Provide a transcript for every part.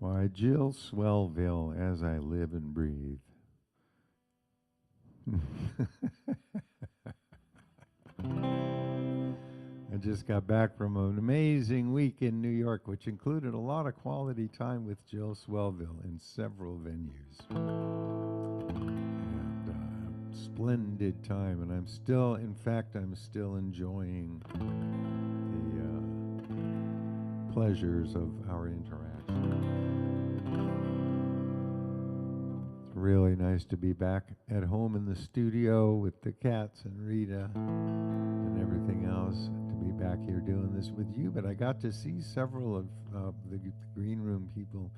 Why, Jill Swellville, as I live and breathe. I just got back from an amazing week in New York, which included a lot of quality time with Jill Swellville in several venues. And splendid time, and I'm still, in fact, I'm still enjoying the pleasures of our interaction. It's really nice to be back at home in the studio with the cats and Rita and everything else, to be back here doing this with you. But I got to see several of the Green Room people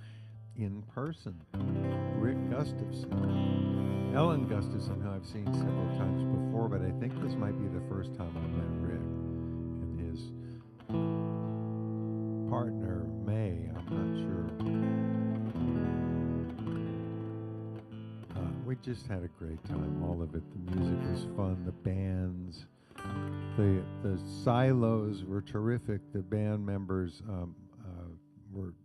in person. Rick Gustafson, Ellen Gustafson, who I've seen several times before, but I think this might be the first time I met Rick, and his partner, May, I'm not sure. We just had a great time, all of it. The music was fun, the bands, the silos were terrific. The band members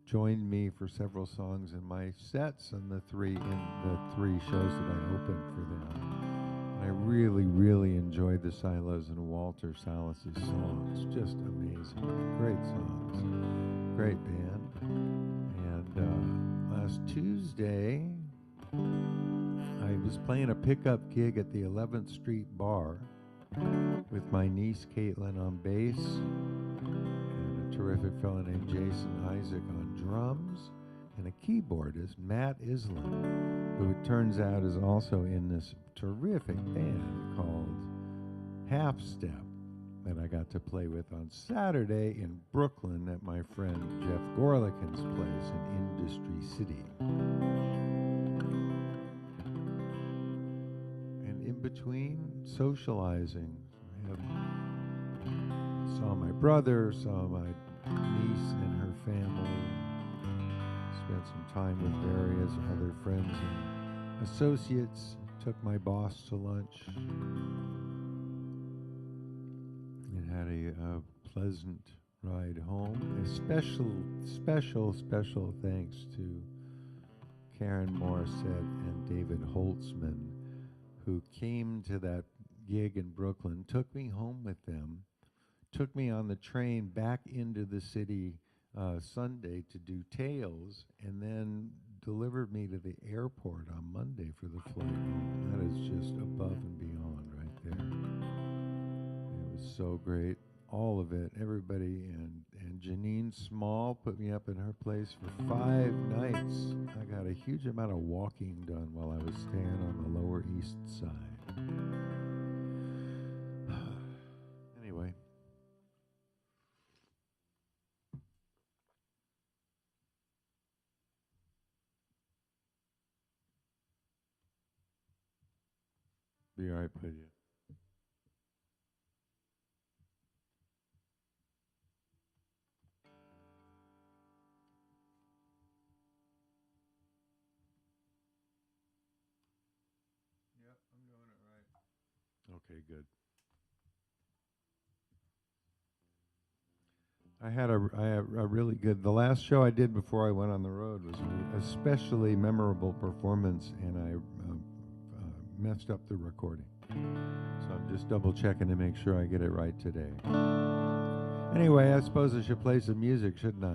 joined me for several songs in my sets and the three shows that I opened for them. And I really, really enjoyed the silos and Walter Salas's songs. Just amazing. Great songs. Great band. And last Tuesday, I was playing a pickup gig at the 11th Street Bar with my niece Caitlin on bass and a terrific fellow named Jason Isaac on drums, and a keyboardist, Matt Islam, who it turns out is also in this terrific band called Half Step that I got to play with on Saturday in Brooklyn at my friend Jeff Gorlikin's place in Industry City. Between socializing, I saw my brother, saw my niece and her family, spent some time with various other friends and associates, took my boss to lunch, and had a pleasant ride home. A special thanks to Karen Morissette and David Holtzman, who came to that gig in Brooklyn, took me home with them, took me on the train back into the city Sunday to do Tales, and then delivered me to the airport on Monday for the flight home. That is just above and beyond right there. It was so great. All of it, everybody, and Janine Small put me up in her place for 5 nights. I got a huge amount of walking done while I was staying on the Lower East Side. Anyway. Be all right, Padilla. Okay, good. I had a really good, the last show I did before I went on the road was an especially memorable performance, and I messed up the recording. So I'm just double checking to make sure I get it right today. Anyway, I suppose I should play some music, shouldn't I?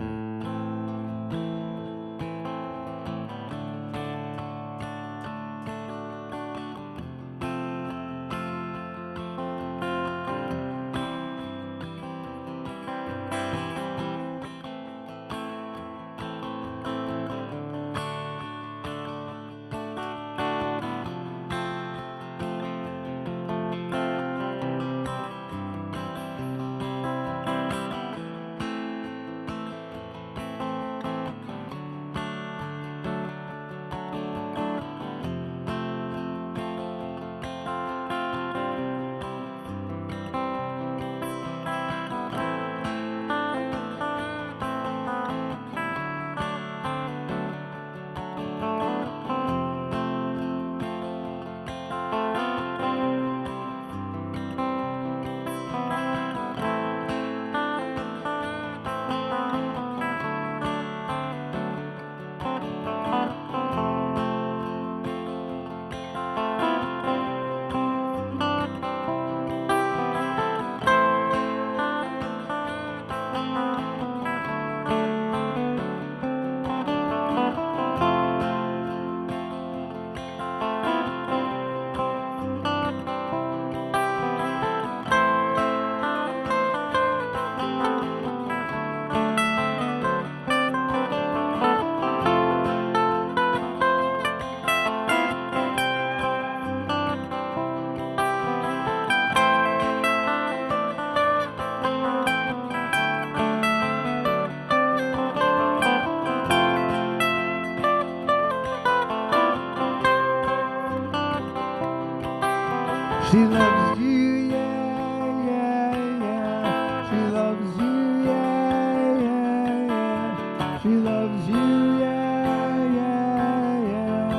She loves you, yeah, yeah, yeah. She loves you, yeah, yeah, yeah. She loves you, yeah, yeah, yeah,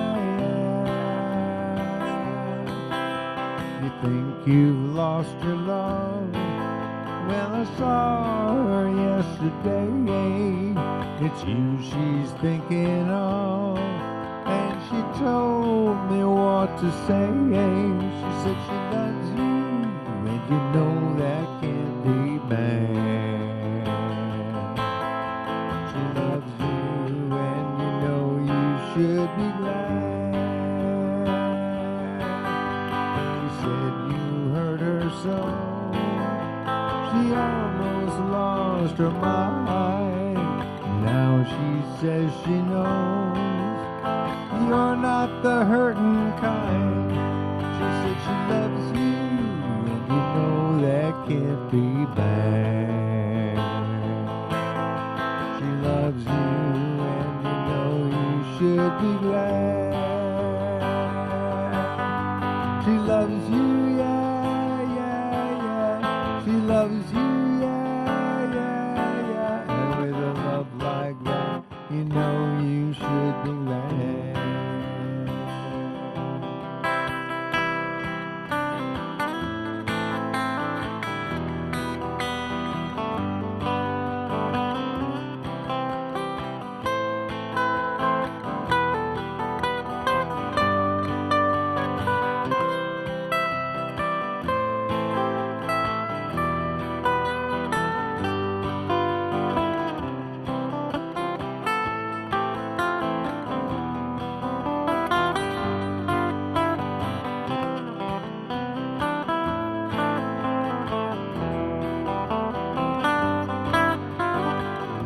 yeah. You think you've lost your love? Well, I saw her yesterday. It's you she's thinking of, and she told me what to say. She said she loves you, and you know that can't be bad. She loves you, and you know you should be glad. She said you hurt her so she almost lost her mind. Now she says she knows you're not the hurting kind. She said she loves you, and you know that can't be bad. She loves you, and you know you should be glad. She loves you, yeah, yeah, yeah. She loves you, yeah, yeah, yeah. And with a love like that, you know you should be glad.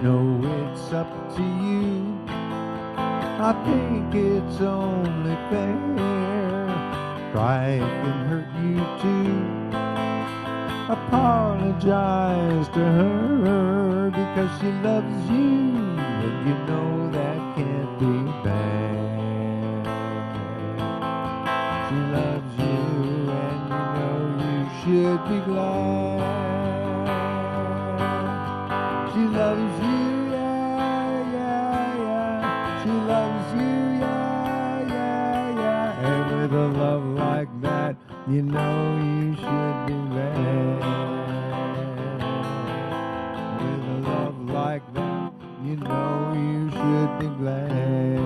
No, it's up to you. I think it's only fair. Pride can hurt you too. Apologize to her because she loves you, and you know that can't be bad. She loves you, and you know you should be glad. She loves you, yeah, yeah, yeah. She loves you, yeah, yeah, yeah. And with a love like that, you know you should be glad. With a love like that, you know you should be glad.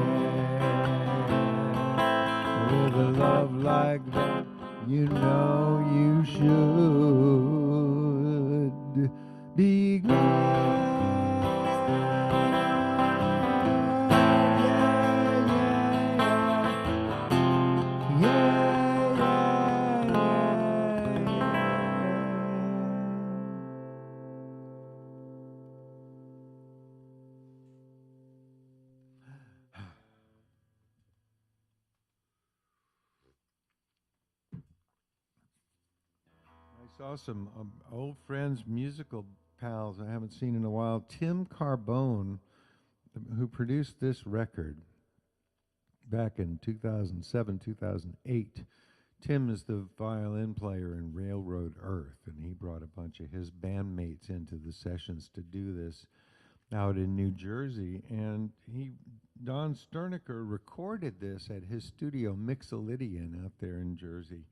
With a love like that, you know you should be glad. I saw some old friends, musical pals I haven't seen in a while. Tim Carbone, who produced this record back in 2007, 2008. Tim is the violin player in Railroad Earth, and he brought a bunch of his bandmates into the sessions to do this out in New Jersey. And Don Sternecker recorded this at his studio, Mixolydian, out there in Jersey.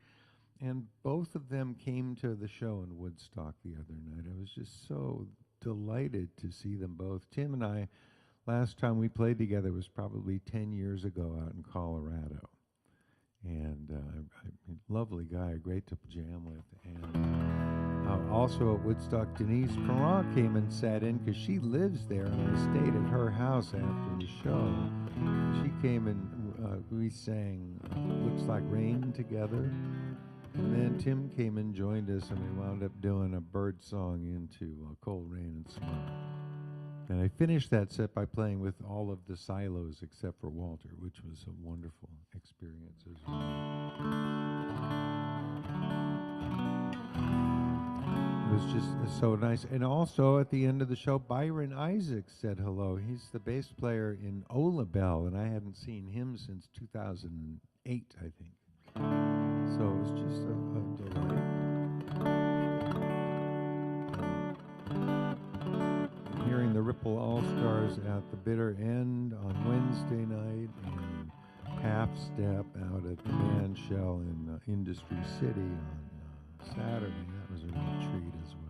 And both of them came to the show in Woodstock the other night. I was just so delighted to see them both. Tim and I, last time we played together was probably 10 years ago out in Colorado. And lovely guy, great to jam with. And also at Woodstock, Denise Perron came and sat in because she lives there, and I stayed at her house after the show. She came and we sang Looks Like Rain together. And then Tim came and joined us, and we wound up doing a bird song into Cold Rain and Smoke. And I finished that set by playing with all of the silos except for Walter, which was a wonderful experience as well. It was just so nice. And also at the end of the show, Byron Isaacs said hello. He's the bass player in Ola Bell, and I hadn't seen him since 2008, I think. So it was just a Hearing the Ripple All-Stars at the bitter end on Wednesday night, and Half Step out at the Band Shell in Industry City on Saturday. That was a real treat as well.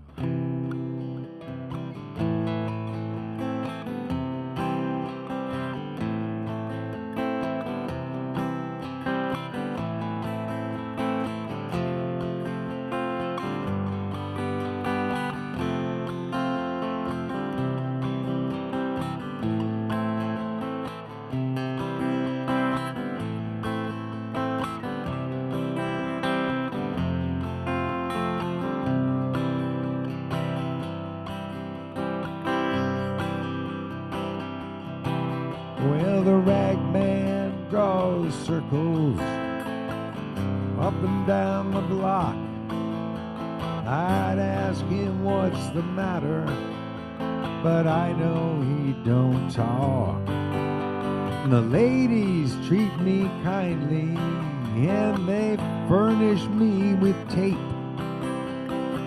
Well, the rag man draws circles up and down the block. I'd ask him what's the matter, but I know he don't talk. And the ladies treat me kindly, and they furnish me with tape.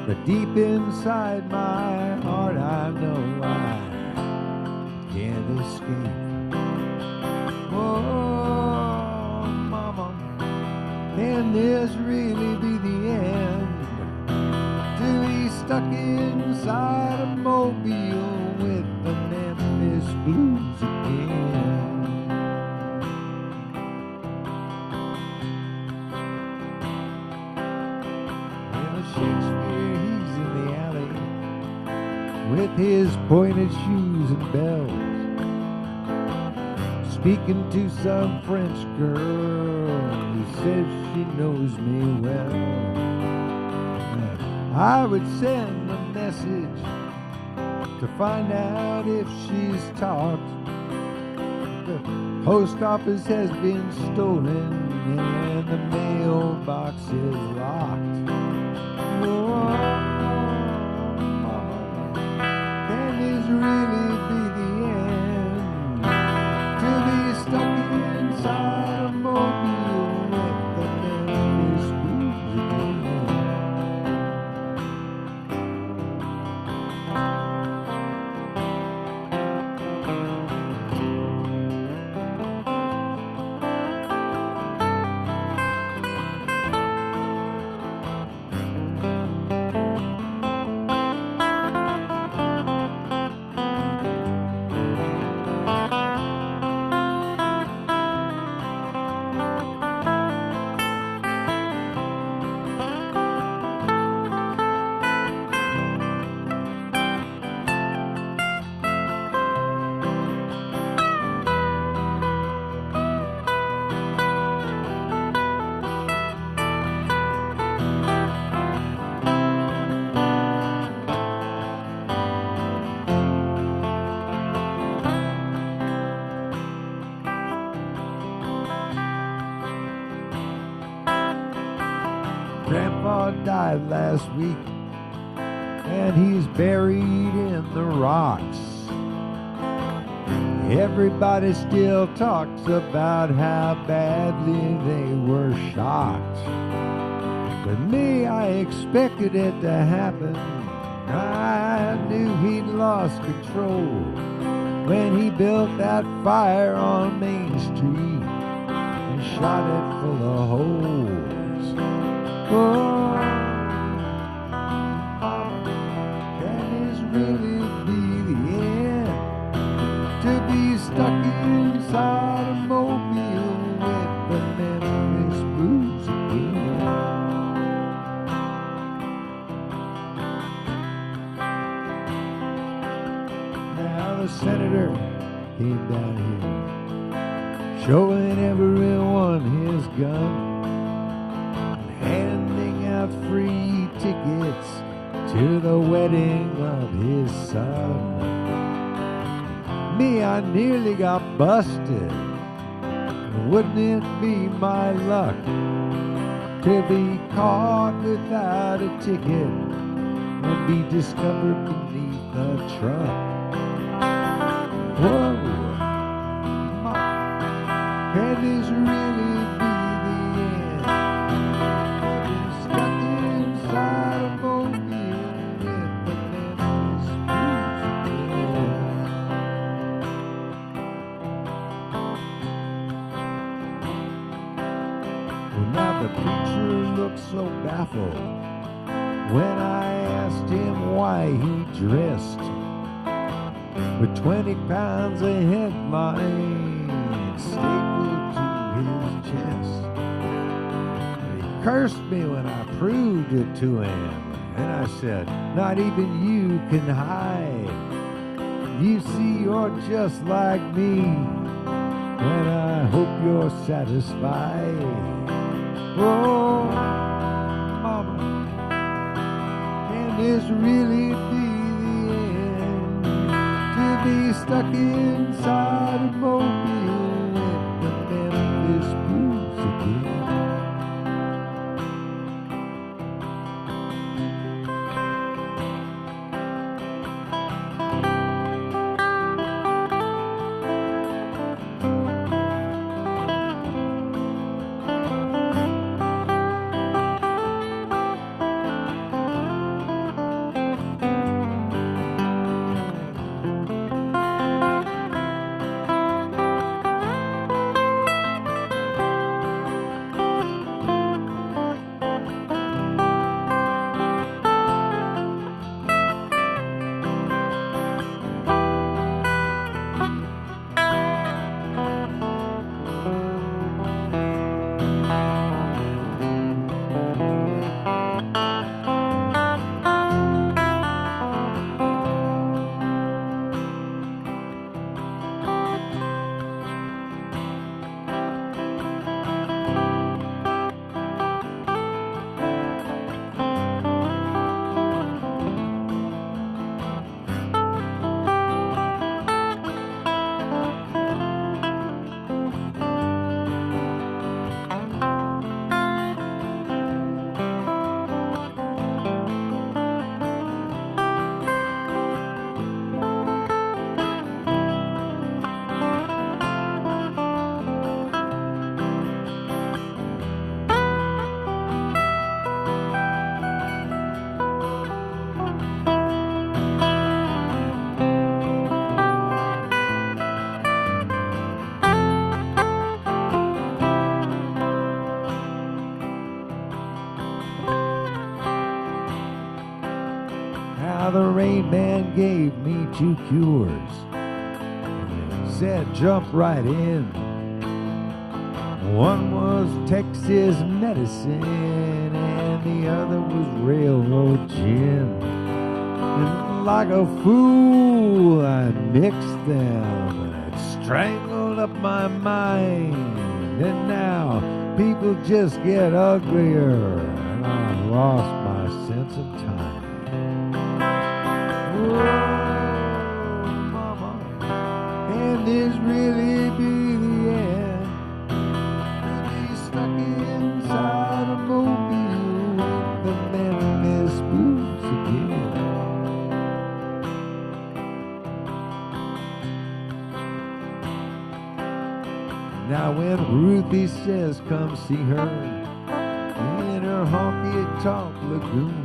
But deep inside my heart, I know I can't escape. Oh, mama, can this really be the end? To be stuck inside a mobile with the Memphis blues again. Well, Shakespeare, he's in the alley with his pointed shoes and bells, speaking to some French girl who says she knows me well. I would send a message to find out if she's talked. The post office has been stolen and the mailbox is locked. Oh, mama, can this really be the end? To be stuck inside a mobile with the Memphis blues again. Grandpa died last week, and he's buried in the rocks. Everybody still talks about how badly they were shocked. But me, I expected it to happen. I knew he'd lost control when he built that fire on Main Street and shot it full of holes. Oh, can this really be the end? To be stuck inside a mobile with the Memphis blues again. Now the senator came down here, showing everyone his gun, handing out free tickets to the wedding of his son. Me, I nearly got busted. Wouldn't it be my luck to be caught without a ticket and be discovered beneath a truck? Whoa, can this really be the end? Stuck in the preacher looked so baffled when I asked him why he dressed with 20 pounds of headline stapled to his chest. He cursed me when I proved it to him, and I said, not even you can hide. You see, you're just like me, and I hope you're satisfied. Oh, mama, can this really be the end? To be stuck inside a mobile with the Memphis blues again. The Rain Man gave me 2 cures. Said jump right in. One was Texas medicine and the other was railroad gin. And like a fool I mixed them and it strangled up my mind. And now people just get uglier and I lost my sense of time. Oh, mama, can this really be the end? To be stuck inside a mobile with the Memphis blues again. Now when Ruthie says come see her in her honky-tonk lagoon,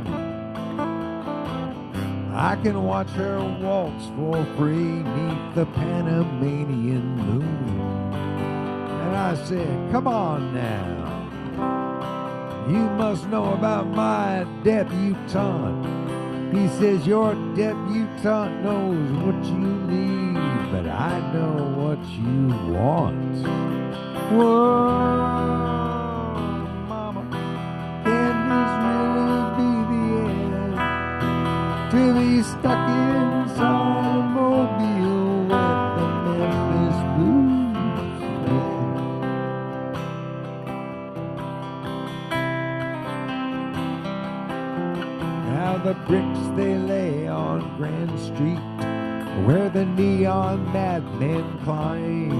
I can watch her waltz for free neath the Panamanian moon. And I said, come on now, you must know about my debutante. He says, your debutante knows what you need, but I know what you want. Whoa, mama, can this really be the end? To be stuck inside a mobile with the Memphis blues again. Now the bricks they lay on Grand Street, where the neon madmen climb,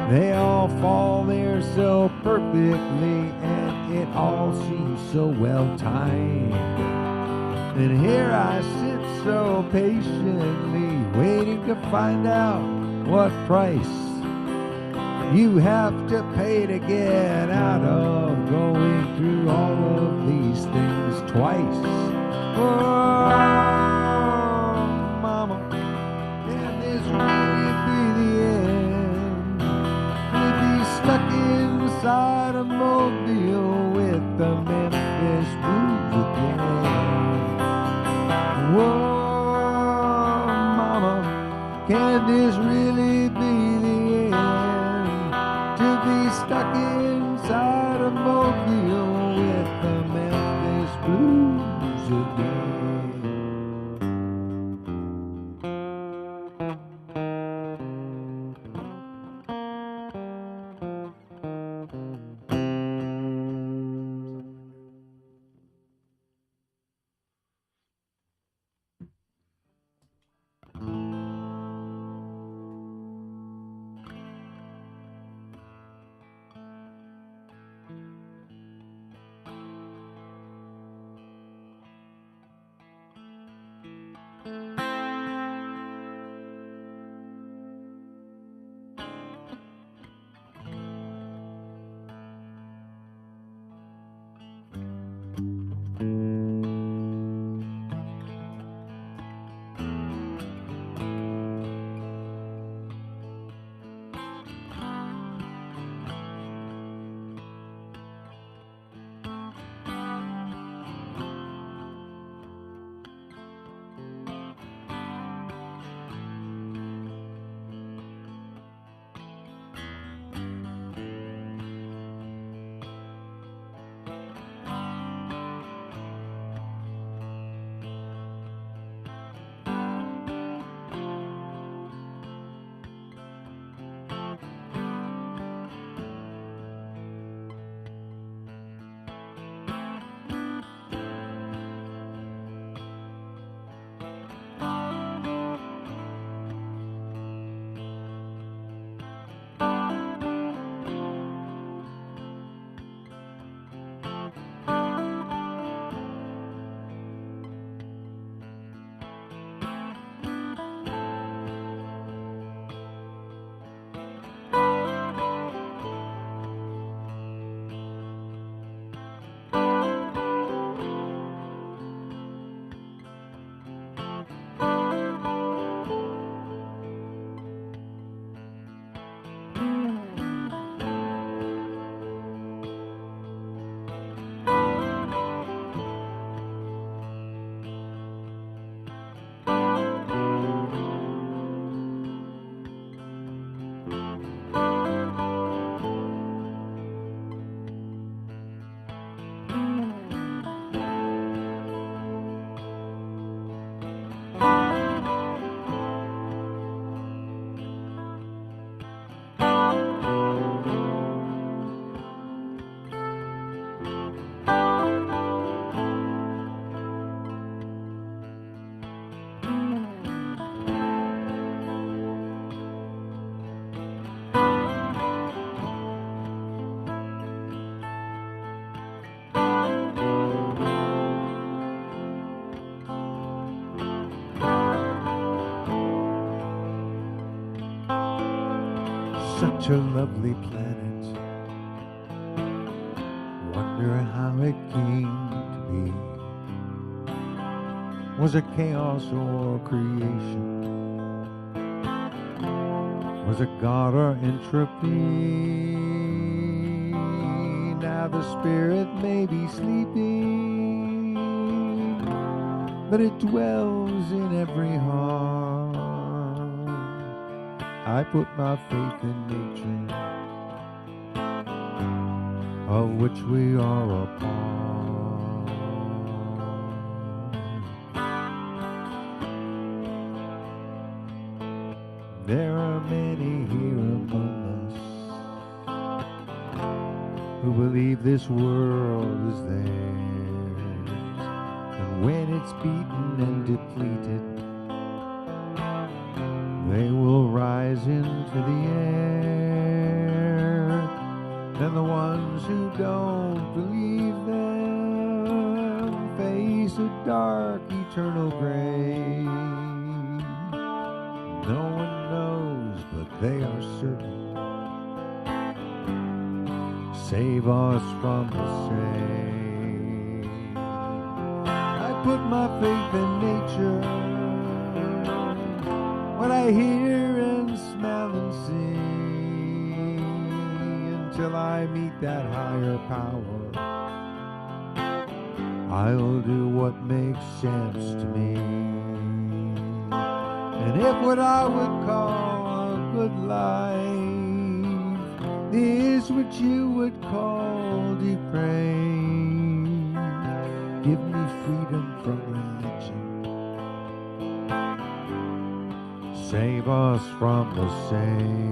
they all fall there so perfectly, and it all seems so well timed. And here I sit so patiently, waiting to find out what price you have to pay to get out of going through all of these things twice. Oh, mama, can this really be the end? To be stuck inside a mobile this really be the end? To be stuck inside a mobile with the Memphis blues again. Such a lovely planet. Wonder how it came to be. Was it chaos or creation? Was it God or entropy? Now the spirit may be sleeping, but it dwells in every heart. I put my faith in nature, of which we are a part. There are many here among us who believe this world is theirs, and when it's beaten and depleted, they will rise into the air, and the ones who don't believe them face a dark eternal grave. No one knows, but they are certain. Save us from the same. I put my faith in nature, what I hear and smell and see, until I meet that higher power. I'll do what makes sense to me, And if what I would call a good life is what you would call depraved, give me freedom from religion. Save us from the same.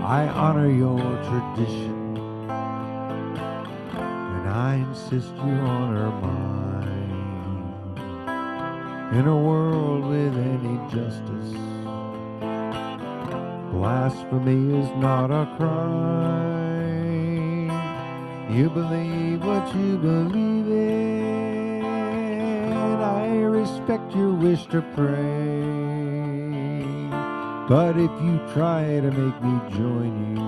I honor your tradition, and I insist you honor mine. In a world with any justice, blasphemy is not a crime. You believe what you believe in. I respect your wish to pray. But if you try to make me join you,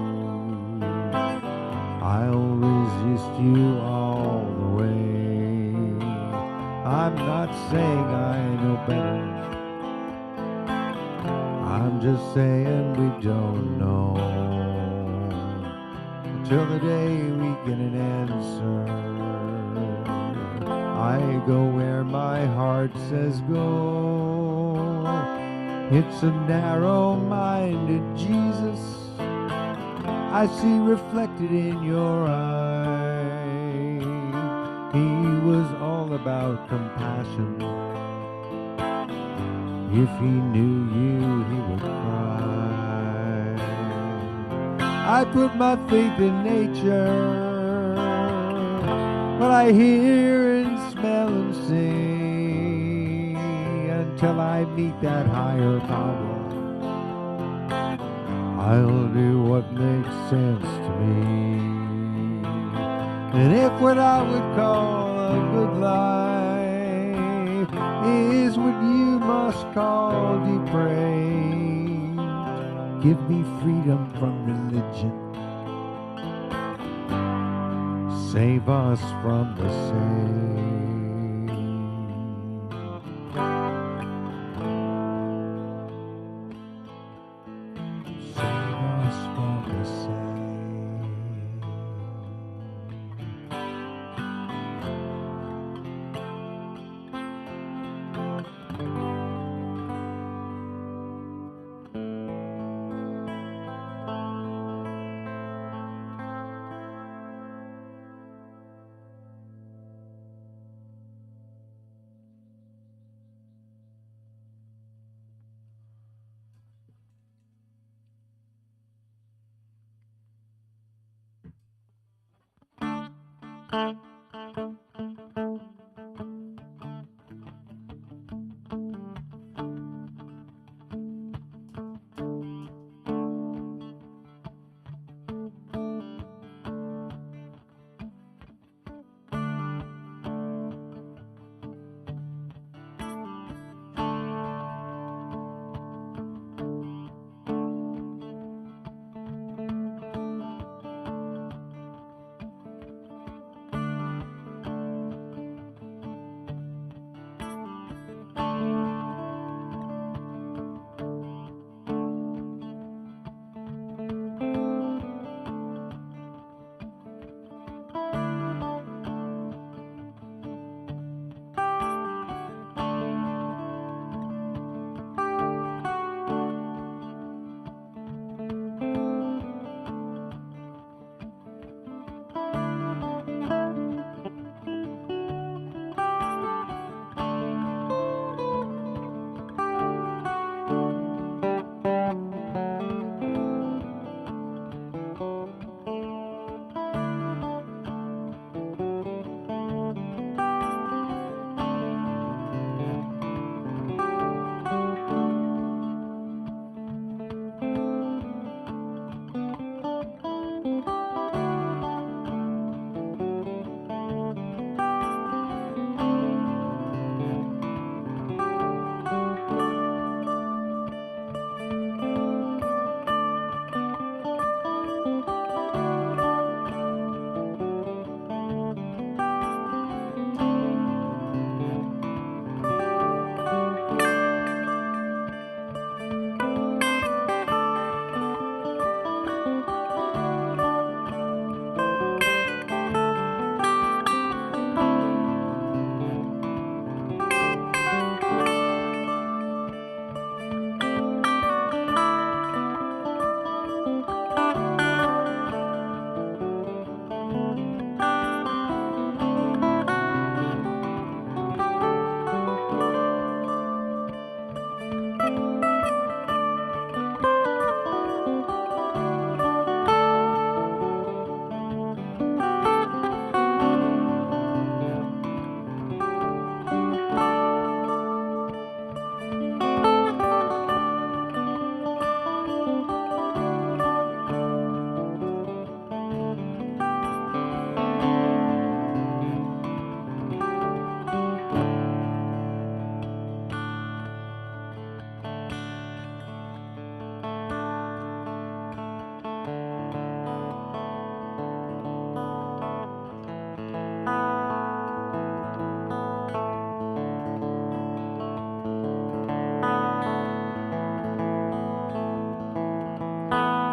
I'll resist you all the way. I'm not saying I know better, I'm just saying we don't know. Until the day we get an answer, I go where my heart says go. It's a narrow-minded Jesus I see reflected in your eyes. He was all about compassion. If he knew you, he would cry. I put my faith in nature, what I hear and smell and see, until I meet that higher power. I'll do what makes sense to me. And if what I would call a good life is what you must call depraved, give me freedom from religion. Save us from the same.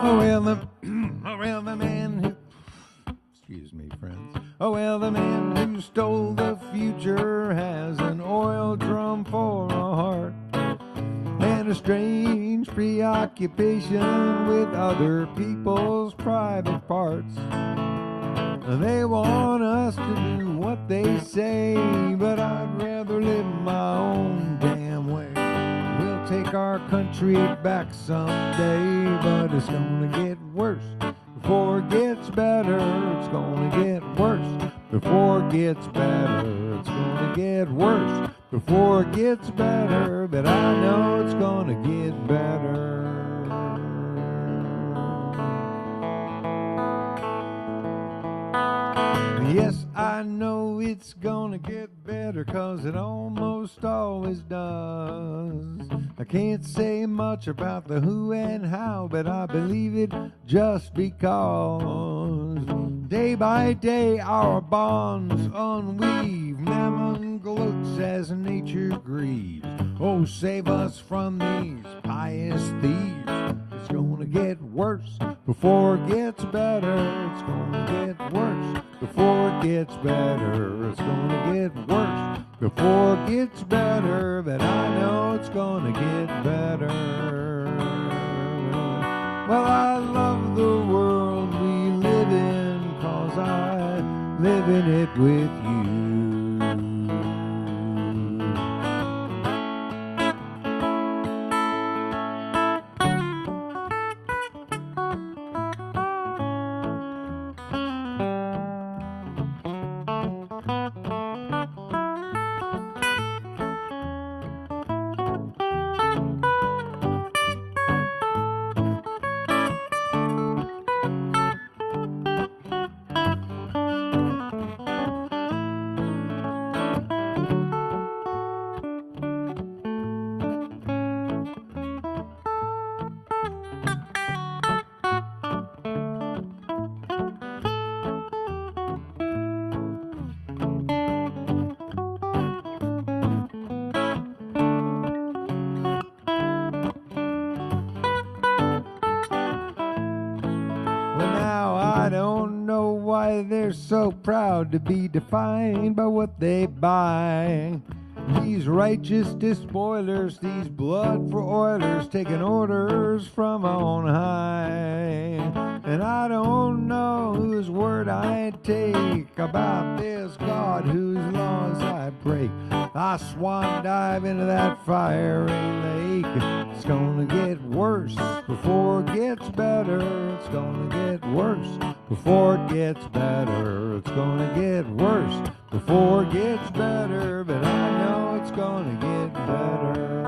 Oh, well, oh, well, the man who, excuse me, friends. Oh, well, the man who stole the future has an oil drum for a heart and a strange preoccupation with other people's private parts. They want us to do what they say, but I'd rather live my own damn way. We'll take our country back someday, but it's gonna get worse before it gets better. It's gonna get worse before it gets better. It's gonna get worse before it gets better, but I know it's gonna get better. Yes, I know it's gonna get better, 'cause it almost always does. I can't say much about the who and how, but I believe it just because. Day by day our bonds unweave, mammon gloats as nature grieves. Oh, save us from these pious thieves. It's gonna get worse before it gets better. It's gonna get worse before it gets better. It's gonna get worse before it gets better, but I know it's gonna get better. Well, I love the world we live in, 'cause I live in it with you. They're so proud to be defined by what they buy. These righteous despoilers, these blood for oilers, taking orders from on high. And I don't know whose word I take about this God whose laws I break. I swan dive into that fiery lake. It's gonna get worse before it gets better. It's gonna get worse before it gets better. It's gonna get worse before it gets better, but I know it's gonna get better.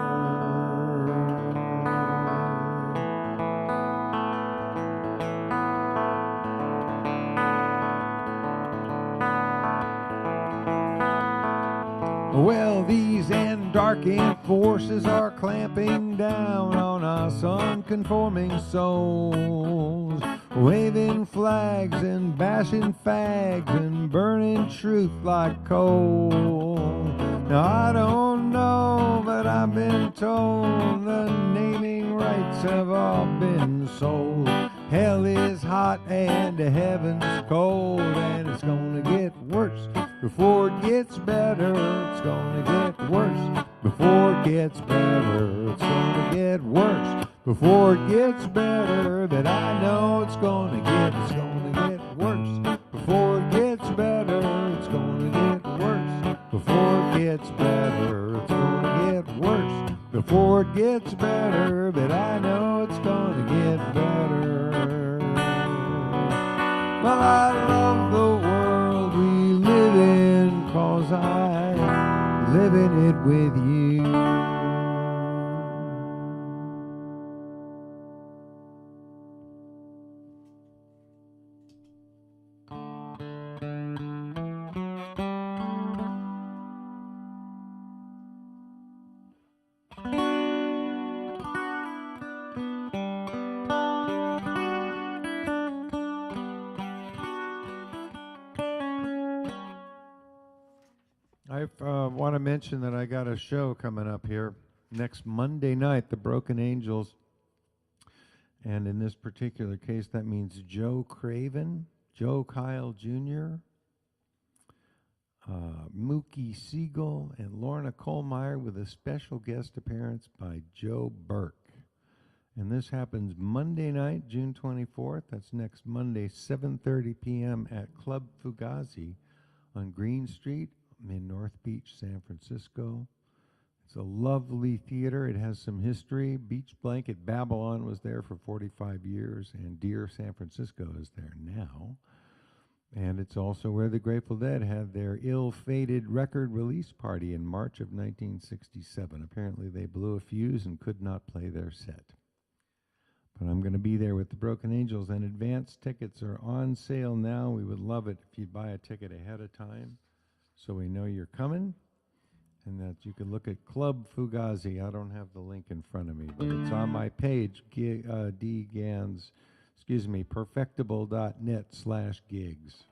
Well, these Andarchian forces are clamping down on us unconforming souls, waving flags and bashing fags and burning truth like coal. Now I don't know, but I've been told the naming rights have all been sold. Hell is hot and heaven's cold, and it's gonna get worse before it gets better. It's gonna get worse before it gets better. It's gonna get worse before it gets better, but I know it's gonna get worse before it gets better. It's gonna get worse before it gets better. It's gonna get worse before it gets better, but I know it's gonna get better. Well, I love the world we live in, 'cause I live in it with you. I want to mention that I got a show coming up here next Monday night, the Broken Angels And in this particular case, that means Joe Craven, Joe Kyle Jr., Mookie Siegel, and Lorna Kohlmeyer, with a special guest appearance by Joe Burke. And this happens Monday night, June 24th. That's next Monday, 7:30 p.m. at Club Fugazi on Green Street in North Beach, San Francisco. It's a lovely theater. It has some history. Beach Blanket Babylon was there for 45 years, and Dear San Francisco is there now. And it's also where the Grateful Dead had their ill-fated record release party in March of 1967. Apparently they blew a fuse and could not play their set. But I'm going to be there with the Broken Angels, and advance tickets are on sale now. We would love it if you'd buy a ticket ahead of time so we know you're coming, and that you can look at Club Fugazi. I don't have the link in front of me, but it's on my page, Gans, perfectible.net/gigs.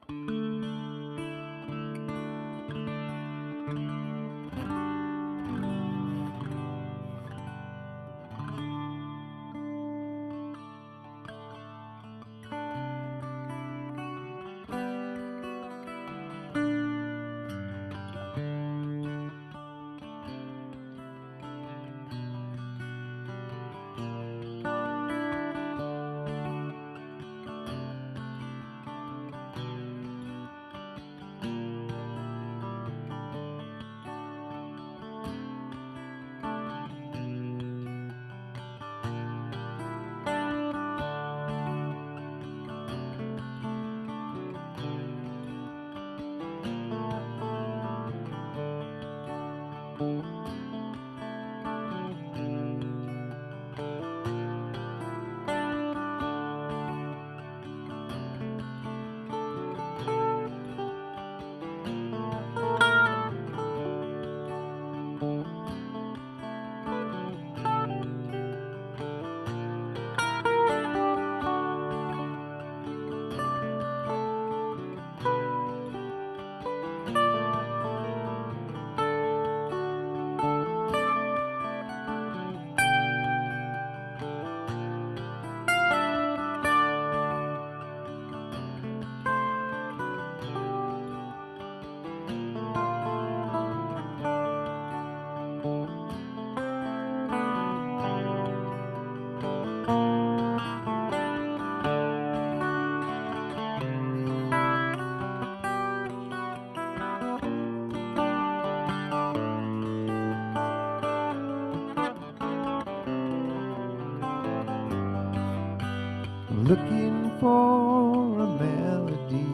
Looking for a melody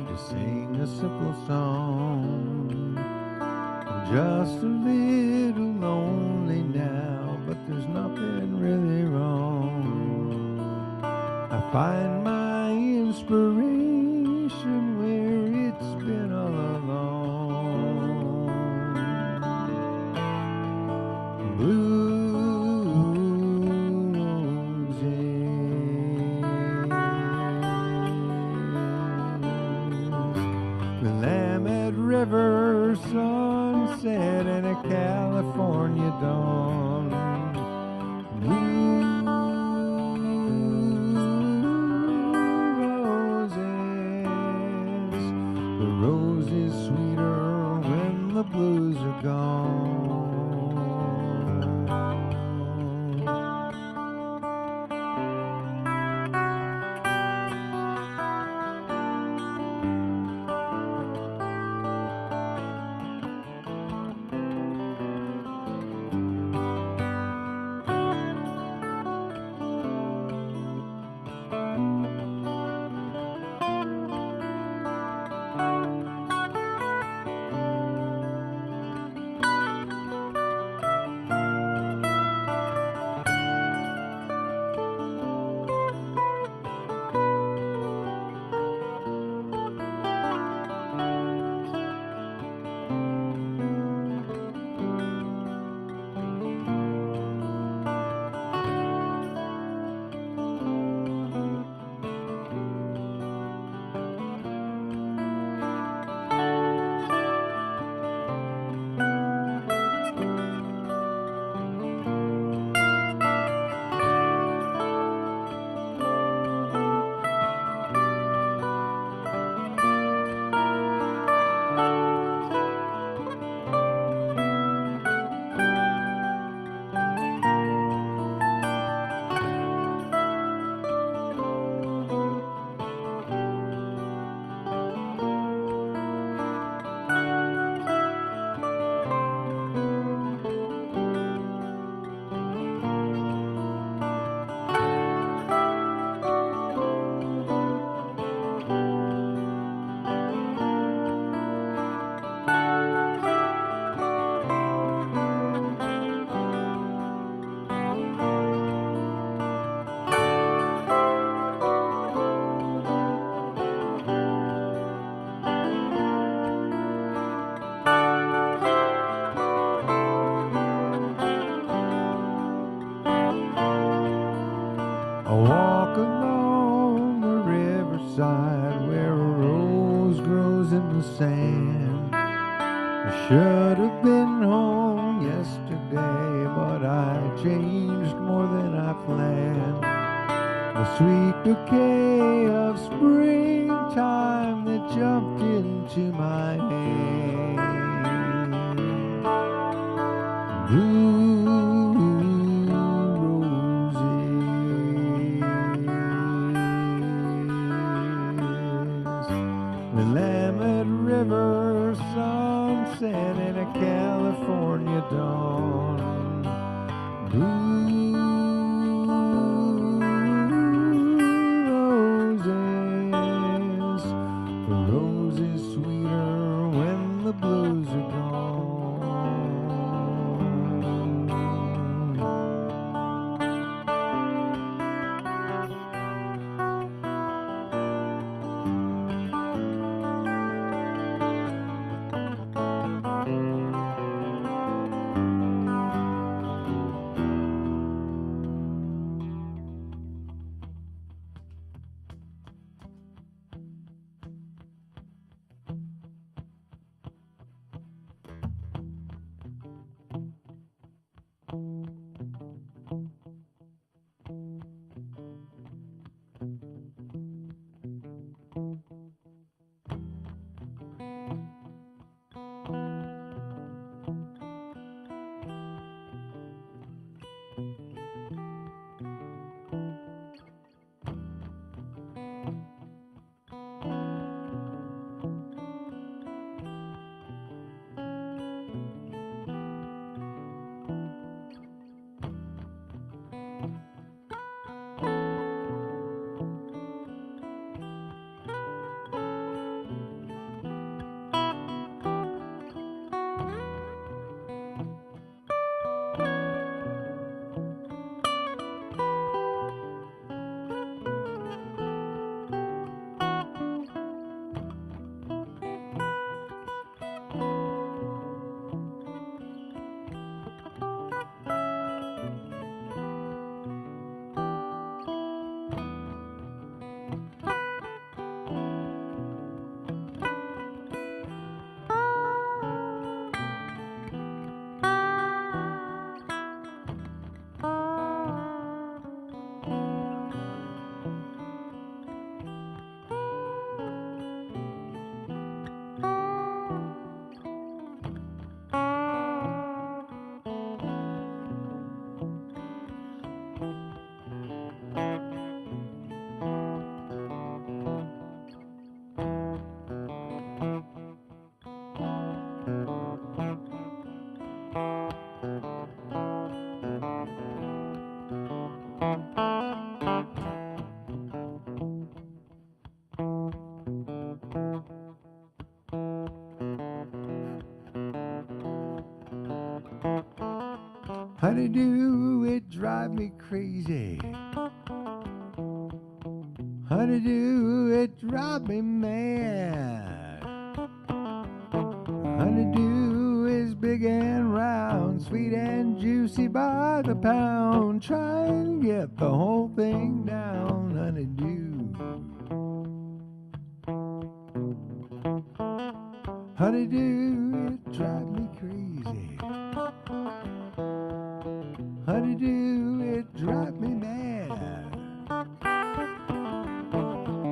to sing a simple song. I'm just a little lonely now, but there's nothing really wrong. I find my inspiration where it's been all along. Blue river sunset and a California dawn. Blue roses, the rose is sweeter when the blues are gone. changed more than I planned. The sweet bouquet of springtime that jumped into my hand. Blue roses, Willamette River sunset in a California dawn. Blue roses, the roses sweeter when the blues are gone. Honeydew, it drive me crazy. Honeydew, it drive me mad. Honeydew is big and round, sweet and juicy by the pound. Try and get the whole thing down, honeydew. Honeydew, it drive me crazy. Honeydew, it drive me mad.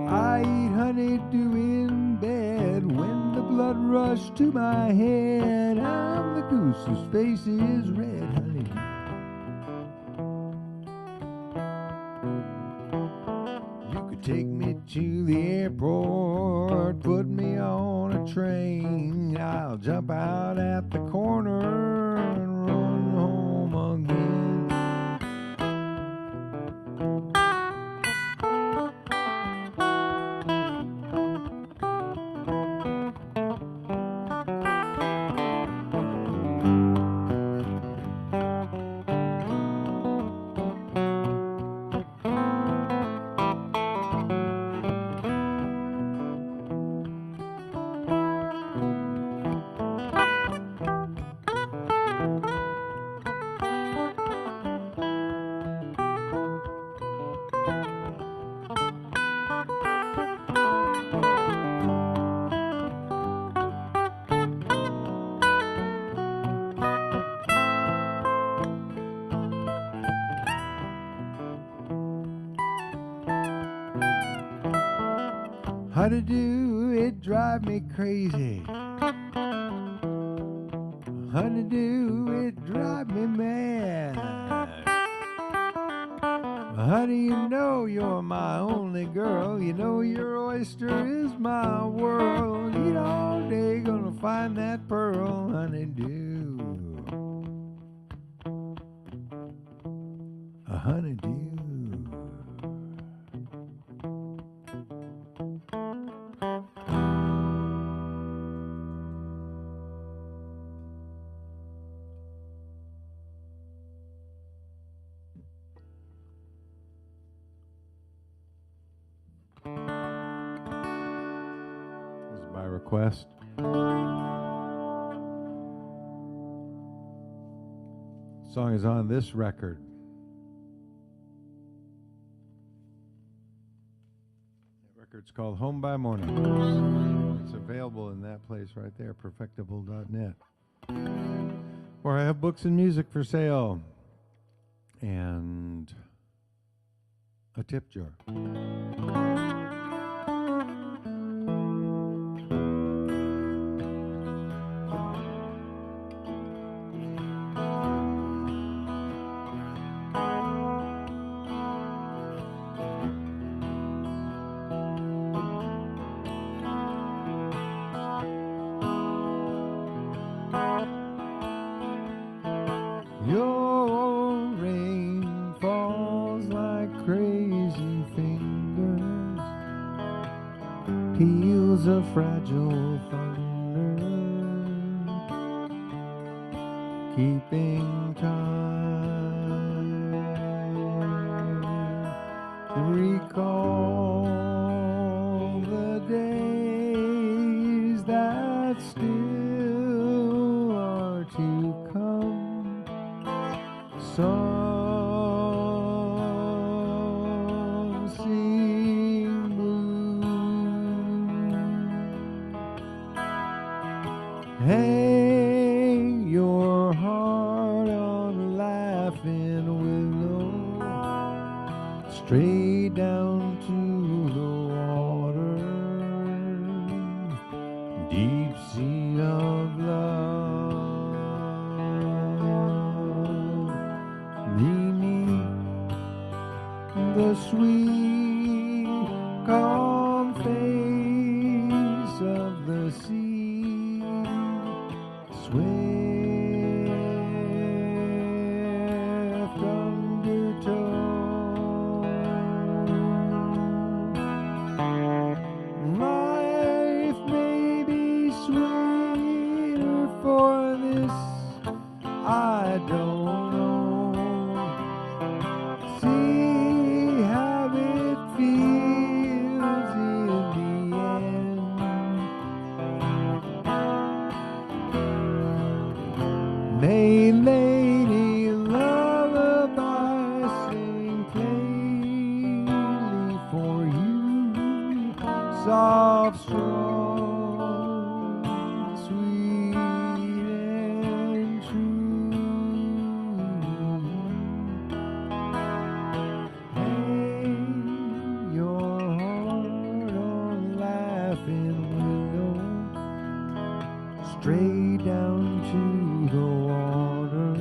I eat honeydew in bed when the blood rushed to my head. I'm the goose whose face is red, honeydew. You could take me to the airport, put me on a train. I'll jump out at the corner and run home again. Honeydew, it drive me crazy. Honeydew, it drive me mad. Honey, you know you're my only girl. You know your oyster is my world. Eat all day, gonna find that pearl. Honeydew, a honeydew. By request. Song is on this record. The record's called Home by Morning. It's available in that place right there, perfectable.net. Where I have books and music for sale. And a tip jar. Your rain falls like crazy fingers, peels of fragile thunder, keeping time to recall the days that still are to come. Some sing blue. Hang your heart on a laughing willow, straight down to the water, deep sea of love. The sweet, calm face of the sea, swift undertow. Life may be sweeter for this, I don't know. See how it feels in the end. May lady lullaby sing plainly for you, soft, strong, sweet and true. Hang your heart on laughing willow, straight down to the water,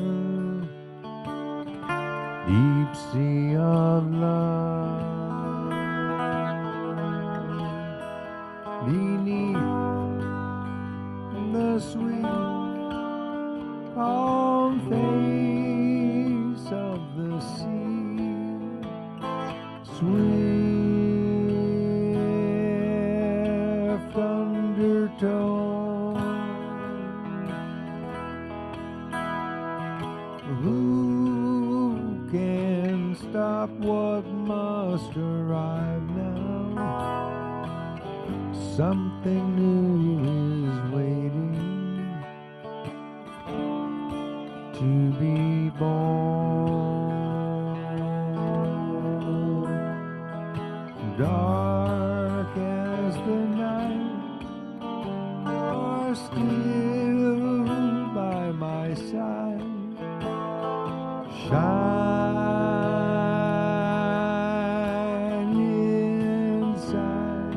deep sea of love. Beneath the sweet, calm face of the sea, swift undertow. Who can stop what must arrive now? Something new is waiting to be born. Dark as the night, are still by my side. Shine inside.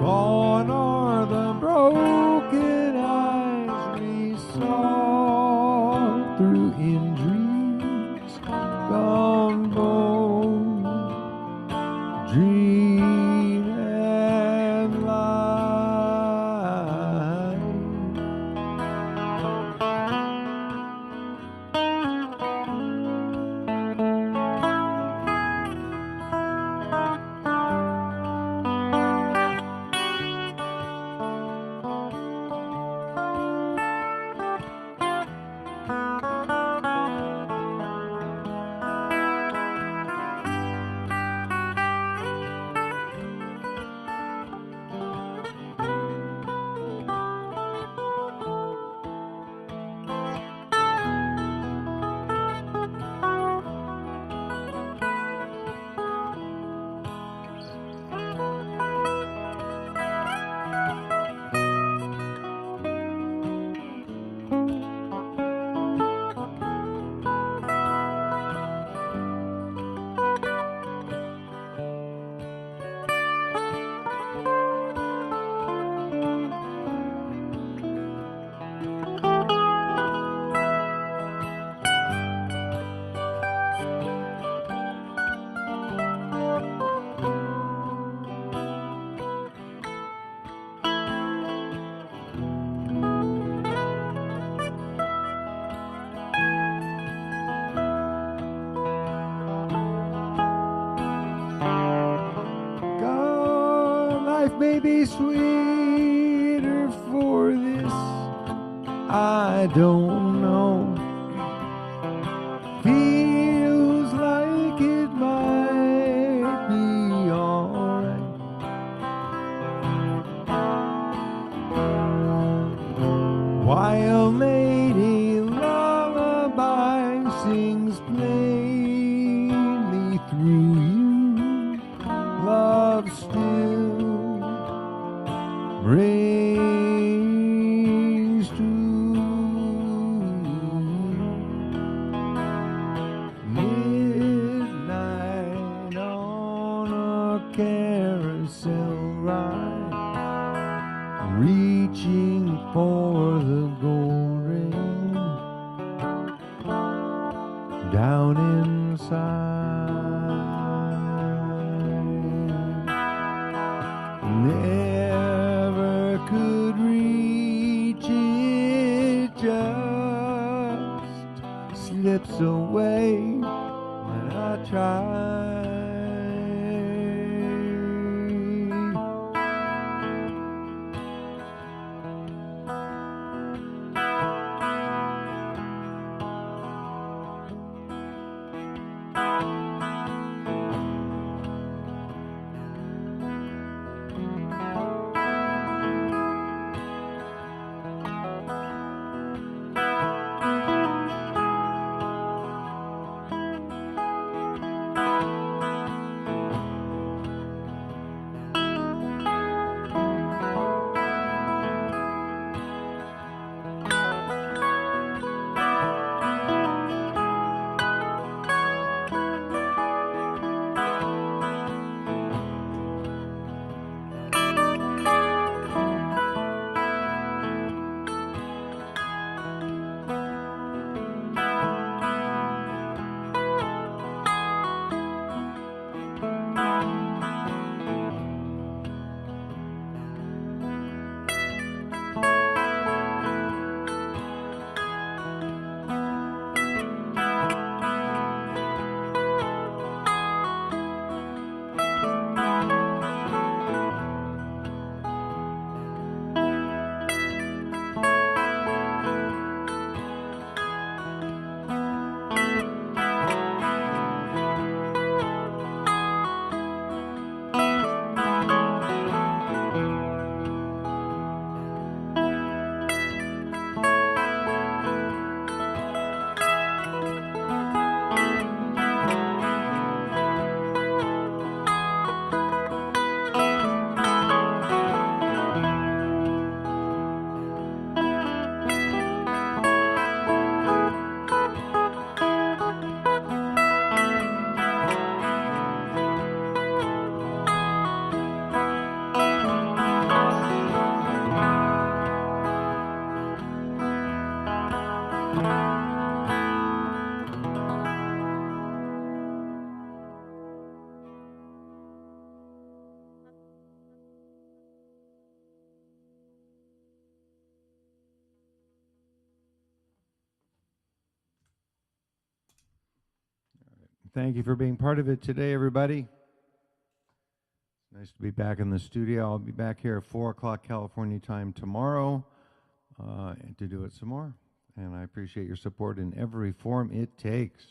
Gone are the broken eyes we saw through in dreams gone bold. Dream and lie. Life may be sweeter for this, I don't know. Feels like it might be alright. While lady lullaby sings plainly through you, love still rings true. Midnight on a carousel ride, reaching for the gold ring down inside. Never could reach it, just slips away when I try. Thank you for being part of it today, everybody. Nice to be back in the studio. I'll be back here at 4 o'clock California time tomorrow to do it some more. And I appreciate your support in every form it takes.